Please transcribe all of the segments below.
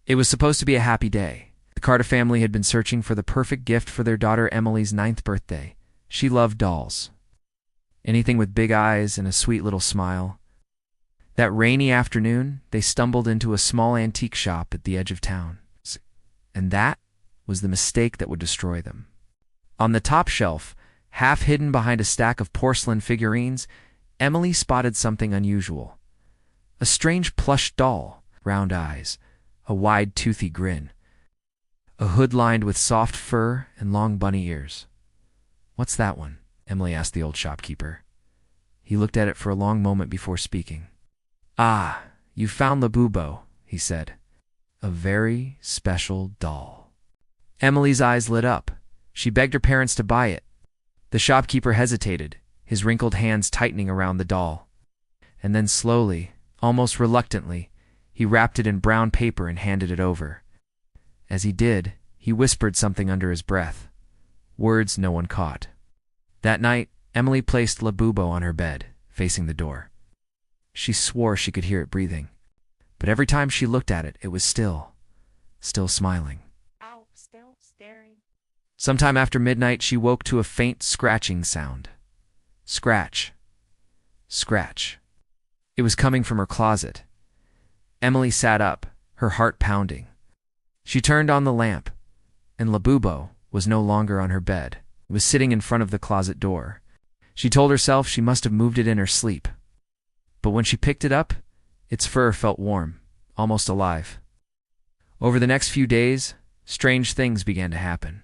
It was supposed to be a happy day. The Carter family had been searching for the perfect gift for their daughter Emily's 9th birthday. She loved dolls. Anything with big eyes and a sweet little smile. That rainy afternoon, they stumbled into a small antique shop at the edge of town. And that was the mistake that would destroy them. On the top shelf, half hidden behind a stack of porcelain figurines, Emily spotted something unusual. A strange plush doll, round eyes, a wide toothy grin, a hood lined with soft fur and long bunny ears. "What's that one?" Emily asked the old shopkeeper. He looked at it for a long moment before speaking. "Ah, you found the BUBU," he said. "A very special doll." Emily's eyes lit up. She begged her parents to buy it. The shopkeeper hesitated, his wrinkled hands tightening around the doll. And then slowly, almost reluctantly, he wrapped it in brown paper and handed it over. As he did, he whispered something under his breath. Words no one caught. That night, Emily placed La BUBU on her bed, facing the door. She swore she could hear it breathing. But every time she looked at it, it was still smiling. Still staring. Sometime after midnight, she woke to a faint scratching sound. Scratch. Scratch. It was coming from her closet. Emily sat up, her heart pounding. She turned on the lamp, and La BUBU was no longer on her bed. It was sitting in front of the closet door. She told herself she must have moved it in her sleep. But when she picked it up, its fur felt warm, almost alive. Over the next few days, strange things began to happen.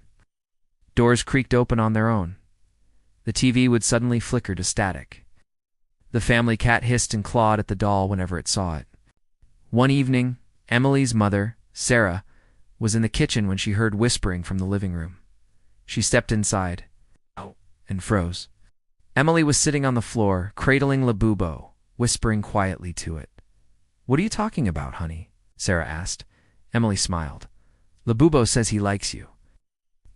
Doors creaked open on their own. The TV would suddenly flicker to static. The family cat hissed and clawed at the doll whenever it saw it. One evening, Emily's mother, Sarah, was in the kitchen when she heard whispering from the living room. She stepped inside and froze. Emily was sitting on the floor, cradling La BUBU, whispering quietly to it. "What are you talking about, honey?" Sarah asked. Emily smiled. "La BUBU says he likes you.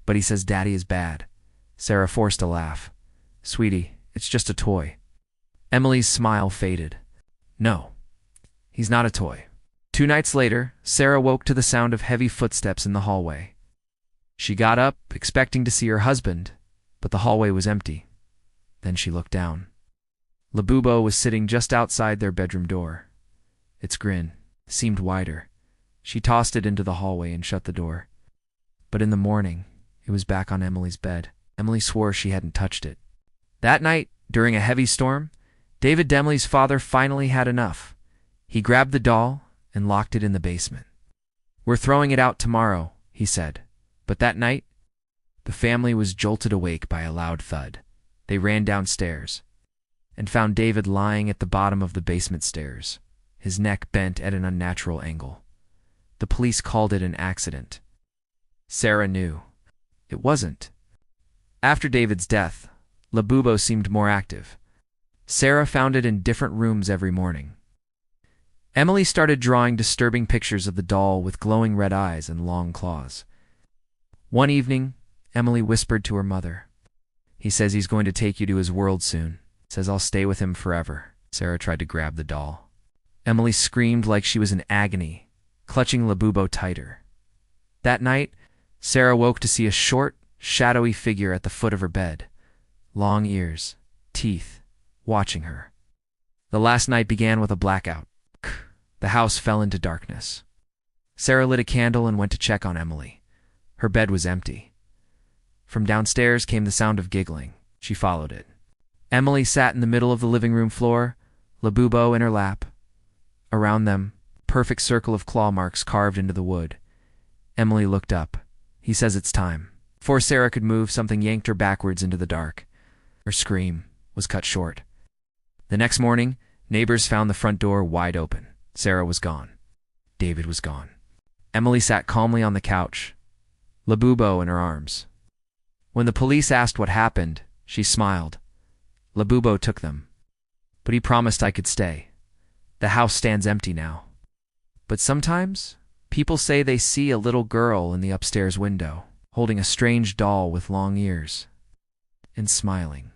But he says Daddy is bad." Sarah forced a laugh. "Sweetie, it's just a toy." Emily's smile faded. "No, he's not a toy." 2 nights later, Sarah woke to the sound of heavy footsteps in the hallway. She got up, expecting to see her husband, but the hallway was empty. Then she looked down. La BUBU was sitting just outside their bedroom door. Its grin seemed wider. She tossed it into the hallway and shut the door. But in the morning, it was back on Emily's bed. Emily swore she hadn't touched it. That night, during a heavy storm, David Demley's father finally had enough. He grabbed the doll and locked it in the basement. "We're throwing it out tomorrow," he said. But that night, the family was jolted awake by a loud thud. They ran downstairs and found David lying at the bottom of the basement stairs, his neck bent at an unnatural angle. The police called it an accident. Sarah knew. It wasn't. After David's death, La BUBU seemed more active. Sarah found it in different rooms every morning. Emily started drawing disturbing pictures of the doll with glowing red eyes and long claws. One evening, Emily whispered to her mother, "He says he's going to take you to his world soon. Says I'll stay with him forever." Sarah tried to grab the doll. Emily screamed like she was in agony, clutching La BUBU tighter. That night, Sarah woke to see a short, shadowy figure at the foot of her bed. Long ears, teeth, watching her. The last night began with a blackout. The house fell into darkness. Sarah lit a candle and went to check on Emily. Her bed was empty. From downstairs came the sound of giggling. She followed it. Emily sat in the middle of the living room floor, La BUBU in her lap. Around them, perfect circle of claw marks carved into the wood. Emily looked up. "He says it's time." Before Sarah could move, something yanked her backwards into the dark. Her scream was cut short. The next morning, neighbors found the front door wide open. Sarah was gone. David was gone. Emily sat calmly on the couch, La BUBU in her arms. When the police asked what happened, she smiled. La BUBU took them. But he promised I could stay. The house stands empty now. But sometimes, people say they see a little girl in the upstairs window, holding a strange doll with long ears and smiling.